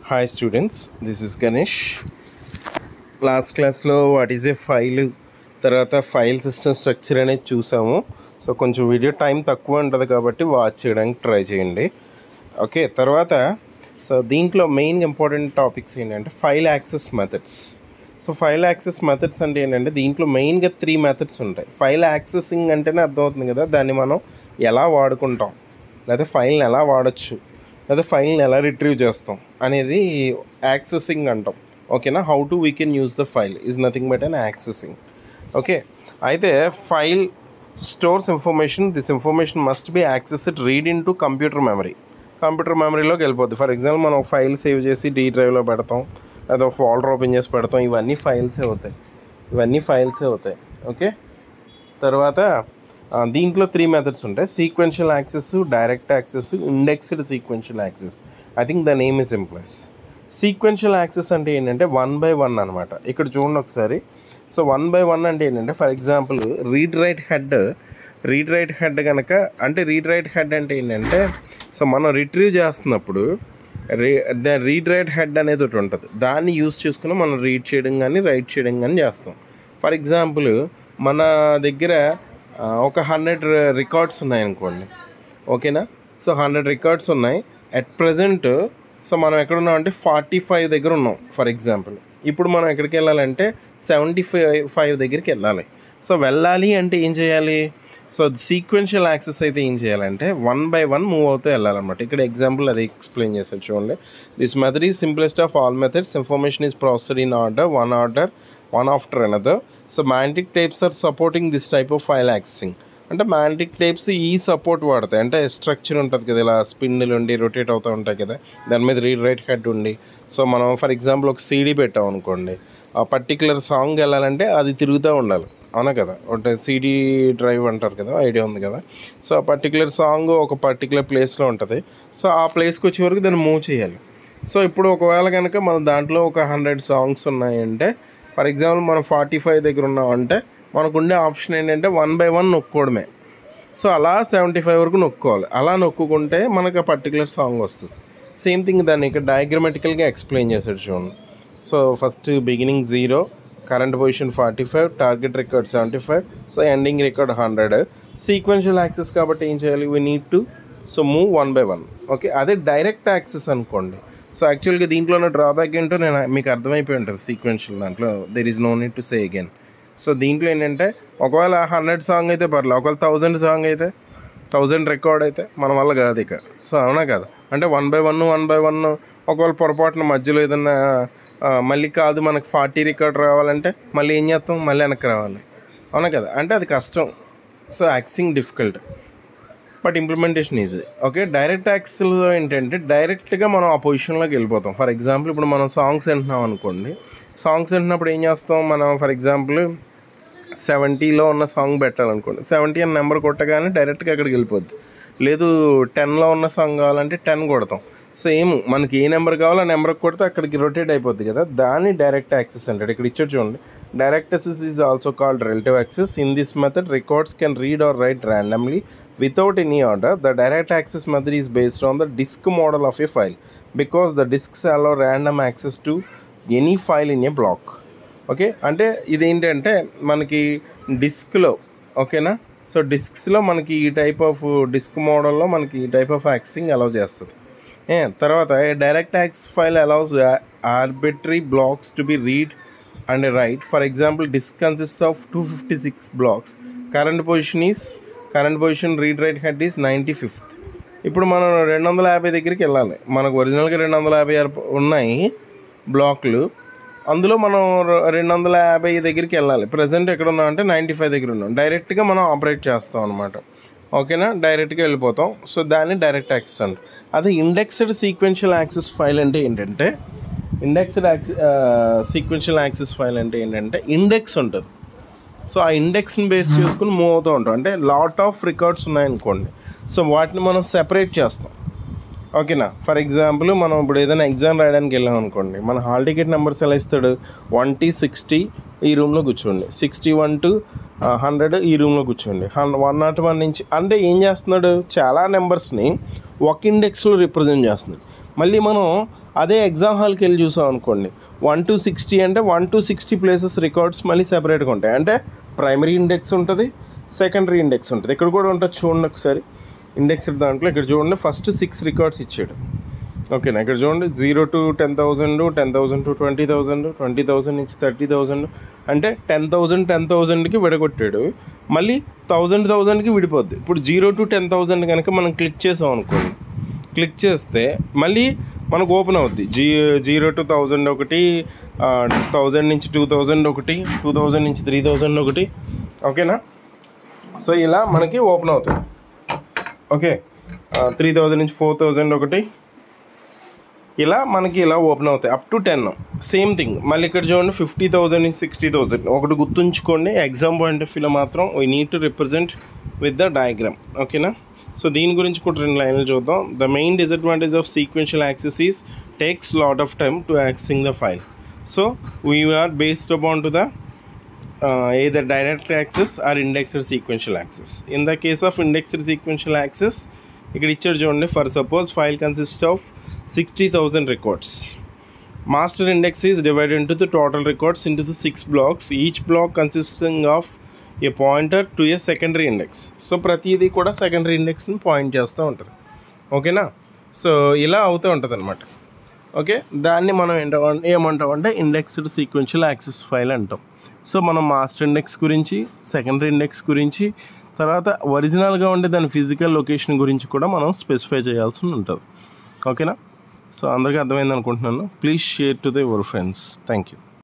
Hi students, this is Ganesh. Last class lo what is a file tarvata file system structure అనేది చూసాము. So కొంచెం video time తక్కువ ఉంటుంది కాబట్టి watch చేయడానికి ట్రై చేయండి. ఓకే, తర్వాత సో దీంట్లో మెయిన్ ఇంపార్టెంట్ టాపిక్స్ ఏంటంటే file access methods. So file access methods అంటే ఏంటంటే దీంట్లో మెయిన్గా 3 మెథడ్స్ ఉంటాయి. ఫైల్ యాక్సెసింగ్ అంటేనే అర్థమవుతుంది కదా, దాన్ని మనం ఎలా వాడుకుంటాం, లేదా ఫైల్ని ఎలా వాడచ్చు, లేదా ఫైల్ని ఎలా రిట్రీవ్ చేస్తాం అనేది యాక్సెసింగ్ అంటాం. ఓకేనా, how to we can use the file is nothing but an accessing. Okay, అయితే file stores information, this information must be accessed read in to computer memory. Computer మెమరీలోకి వెళ్ళిపోద్ది. ఫర్ ఎగ్జాంపుల్ మనం file save చేసి D డ్రైవ్లో పెడతాం, లేదా folder open చేసి పెడతాం, ఇవన్నీ ఫైల్సే అవుతాయి. ఓకే, తర్వాత దీంట్లో 3 మెథడ్స్ ఉంటాయి. Sequential access, direct access, indexed sequential access. I think the name is implies. Sequential access అంటే ఏంటంటే 1 by 1 అనమాట. ఇక్కడ చూడండి ఒకసారి. సో 1 by 1 అంటే ఏంటంటే for example read write head కనుక, అంటే రీడ్ రైట్ హెడ్ అంటే ఏంటంటే సో మనం రిట్రీవ్ చేస్తున్నప్పుడు రీడ్ రైట్ హెడ్ అనేది ఒకటి ఉంటుంది. దాన్ని యూజ్ చేసుకుని మనం రీడ్ చేయడం కానీ రైట్ చేయడం కానీ చేస్తాం. ఫర్ ఎగ్జాంపుల్ మన దగ్గర ఒక 100 రికార్డ్స్ ఉన్నాయనుకోండి. ఓకేనా, సో 100 రికార్డ్స్ ఉన్నాయి అట్ ప్రజెంట్. సో మనం ఎక్కడున్నాం అంటే 45 దగ్గర ఉన్నాం ఫర్ ఎగ్జాంపుల్. ఇప్పుడు మనం ఎక్కడికి వెళ్ళాలంటే 75 దగ్గరికి వెళ్ళాలి. సో వెళ్ళాలి అంటే ఏం చేయాలి? సో సీక్వెన్షియల్ యాక్సెస్ అయితే ఏం చేయాలంటే 1 by 1 మూవ్ అవుతూ వెళ్ళాలన్నమాట. ఇక్కడ ఎగ్జాంపుల్ అది ఎక్స్ప్లెయిన్ చేశారు చూడండి. This method is simplest of all methods. Information is processed in order, one after another. So magnetic tapes are supporting this type of file accessing. అంటే మ్యాగ్నెటిక్ టేప్స్ ఈ support వాడతాయి. అంటే structure ఉంటుంది కదా, ఇలా స్పిన్లు ఉండి రొటేట్ అవుతూ ఉంటాయి కదా, దాని మీద రీడ్ రైట్ హెడ్ ఉండి. సో మనం ఫర్ ఎగ్జాంపుల్ ఒక సీడీ పెట్టాం అనుకోండి, ఆ పర్టికులర్ సాంగ్ వెళ్ళాలంటే అది తిరుగుతూ ఉండాలి, అవునా కదా. అంటే సీడీ డ్రైవ్ అంటారు కదా, ఐడియా ఉంది కదా. సో ఆ పర్టికులర్ సాంగ్ ఒక పర్టికులర్ ప్లేస్లో ఉంటుంది. సో ఆ ప్లేస్కి వచ్చే వరకు దాన్ని మూవ్ చేయాలి. సో ఇప్పుడు ఒకవేళ కనుక మన దాంట్లో ఒక 100 సాంగ్స్ ఉన్నాయంటే ఫర్ ఎగ్జాంపుల్ మనం 45 దగ్గర ఉన్నామంటే మనకు ఉండే ఆప్షన్ ఏంటంటే 1 by 1 నొక్కోవడమే. సో అలా 75 వరకు నొక్కోవాలి. అలా నొక్కుంటే మనకు ఆ పర్టికులర్ సాంగ్ వస్తుంది. సేమ్ థింగ్ దాన్ని ఇక్కడ డయాగ్రమెటికల్గా ఎక్స్ప్లెయిన్ చేశాడు చూడండి. So first beginning 0, current position 45, target record 75, so ending record 100. Sequential access కాబట్టి ఏం చేయాలి? We need to move 1 by 1. Okay, అదే డైరెక్ట్ యాక్సెస్ అనుకోండి. సో యాక్చువల్గా దీంట్లో ఉన్న డ్రాబ్యాక్ ఏంటో నేను మీకు అర్థమైపోయి ఉంటుంది. సీక్వెన్షియల్ దాంట్లో there is no need to say again. So దీంట్లో ఏంటంటే ఒకవేళ 100 సాంగ్ అయితే పర్లేదు, ఒకవేళ 1000 సాంగ్ అయితే 1000 రికార్డ్ అయితే మన వల్ల కాదు ఇక. సో అవునా కదా, అంటే 1 by 1 ఒకవేళ పొరపాటున మధ్యలో ఏదన్నా మళ్ళీ కాదు మనకు 40 రికార్డ్ రావాలంటే మళ్ళీ ఏం చేస్తాం, మళ్ళీ వెనక్కి రావాలి, అవునా కదా. అంటే అది కష్టం. So accessing difficult but implementation easy. Okay, direct యాక్సెస్లో ఏంటంటే డైరెక్ట్గా మనం ఆ పొజిషన్లోకి వెళ్ళిపోతాం. ఫర్ ఎగ్జాంపుల్ ఇప్పుడు మనం సాంగ్స్ వింటున్నాం అనుకోండి. సాంగ్స్ వింటున్నప్పుడు ఏం చేస్తాం మనం? ఫర్ ఎగ్జాంపుల్ 70లో ఉన్న సాంగ్ పెట్టాలనుకోండి, 70 అని నెంబర్ కొట్టగానే డైరెక్ట్గా అక్కడికి వెళ్ళిపోద్ది. లేదు 10లో ఉన్న సాంగ్ కావాలంటే 10 కొడతాం. సేమ్ మనకి ఏ నెంబర్ కావాలో ఆ నెంబర్కి కొడితే అక్కడికి రొటేట్ అయిపోద్ది కదా, దాన్ని డైరెక్ట్ యాక్సెస్ అంటాడు. ఇక్కడ ఇచ్చాడు చూడండి. Direct access is also called relative access. In this method records can read or write randomly without any order. The direct access method is based on the disk model of a file because the disks allow random access to any file in a block. Okay, అంటే ఇదేంటంటే మనకి డిస్క్లో, ఓకేనా. So డిస్క్స్లో మనకి ఈ type of disc మోడల్లో మనకి ఈ టైప్ ఆఫ్ యాక్సెసింగ్ అలౌ చేస్తుంది. తర్వాత direct access file allows arbitrary blocks to be read and write. For example disk consists of 256 blocks. Current position read write head is 95th. ఇప్పుడు మనం 250 దగ్గరికి వెళ్ళాలి. మనకు ఒరిజినల్గా 256 ఉన్నాయి బ్లాక్లు, అందులో మనం 250 దగ్గరికి వెళ్ళాలి. ప్రజెంట్ ఎక్కడ ఉన్నాం అంటే 95 దగ్గర ఉన్నాం. డైరెక్ట్గా మనం ఆపరేట్ చేస్తాం అనమాట. ఓకేనా, డైరెక్ట్గా వెళ్ళిపోతాం. సో దాన్ని డైరెక్ట్ యాక్సెస్ అంటారు. అదే ఇండెక్స్డ్ సీక్వెన్షియల్ యాక్సెస్ ఫైల్ అంటే ఏంటంటే సీక్వెన్షియల్ యాక్సెస్ ఫైల్ అంటే ఏంటంటే ఇండెక్స్ ఉంటుంది. సో ఆ ఇండెక్స్ని బేస్ చేసుకుని మూవ్ అవుతూ ఉంటాం. అంటే లాట్ ఆఫ్ రికార్డ్స్ ఉన్నాయనుకోండి, సో వాటిని మనం సెపరేట్ చేస్తాం. ఓకేనా, ఫర్ ఎగ్జాంపుల్ మనం ఇప్పుడు ఏదైనా ఎగ్జామ్ రాయడానికి వెళ్ళాం అనుకోండి, మన హాల్ టికెట్ నెంబర్స్ ఎలా ఇస్తాడు? 1 to 60 ఈ రూమ్లో కూర్చోండి, 61 to 100 ఈ రూమ్లో కూర్చోండి, 101 నుంచి. అంటే ఏం చేస్తున్నాడు? చాలా నెంబర్స్ని ఒక ఇండెక్స్లో రిప్రజెంట్ చేస్తున్నాడు. మళ్ళీ మనం అదే ఎగ్జామ్ హాల్కి వెళ్ళి చూసాం అనుకోండి 1 to 60 అంటే 1 to 60 ప్లేసెస్ రికార్డ్స్ మళ్ళీ సెపరేట్గా ఉంటాయి. అంటే ప్రైమరీ ఇండెక్స్ ఉంటుంది, సెకండరీ ఇండెక్స్ ఉంటుంది. ఇక్కడ కూడా ఉంటుంది చూడండి ఒకసారి ఇండెక్స్ దాంట్లో. ఇక్కడ చూడండి ఫస్ట్ 6 రికార్డ్స్ ఇచ్చాడు. ఓకేనా, ఇక్కడ చూడండి 0 to 10,000, 10,000 to 20,000, 20,000 నుంచి 30,000 అంటే 10,000కి విడగొట్టాడు. మళ్ళీ 1,000కి విడిపోద్ది. ఇప్పుడు 0 to 10,000 కనుక మనం క్లిక్ చేసాం అనుకోండి, క్లిక్ చేస్తే మళ్ళీ మనకు ఓపెన్ అవుద్ది. 0 to 1,000 ఒకటి, 1,000 నుంచి 2,000 ఒకటి, 2,000 నుంచి 3,000 ఒకటి. ఓకేనా, సో ఇలా మనకి ఓపెన్ అవుతుంది. ఓకే, 3,000 నుంచి 4,000 ఒకటి, ఇలా మనకి ఇలా ఓపెన్ అవుతాయి అప్ టు 10. సేమ్ థింగ్ మళ్ళీ ఇక్కడ చూడండి 50,000 నుంచి 60,000. ఒకటి గుర్తుంచుకోండి, ఎగ్జామ్ పాయింట్ ఆఫ్ వ్యూలో మాత్రం we need to represent with the diagram. ఓకేనా, సో దీని గురించి కూడా 2 లైన్లు చూద్దాం. The main disadvantage of sequential access is takes lot of time to accessing the file. So we are based upon to the either direct access or indexed sequential access. In the case of indexed sequential access, ఇక్కడ ఇచ్చారు చూడండి. For suppose file consist of 60,000 records. Master index is divided into the total records into the 6 blocks, each block consisting of a pointer to a secondary index. So ప్రతిదీ కూడా secondary ఇండెక్స్ని point చేస్తూ ఉంటుంది. ఓకేనా, so ఇలా అవుతూ ఉంటుంది అనమాట. Okay, దాన్ని మనం ఏమంటామంటే ఇండెక్స్డ్ సీక్వెన్షియల్ యాక్సెస్ ఫైల్ అంటాం. సో మనం మాస్టర్ ఇండెక్స్ గురించి, సెకండరీ ఇండెక్స్ గురించి, తర్వాత ఒరిజినల్గా ఉండే దాని ఫిజికల్ లొకేషన్ గురించి కూడా మనం స్పెసిఫై చేయాల్సి ఉంటుంది. ఓకేనా, సో అందరికీ అర్థమైంది అనుకుంటున్నాను. Please share to the your friends. Thank you.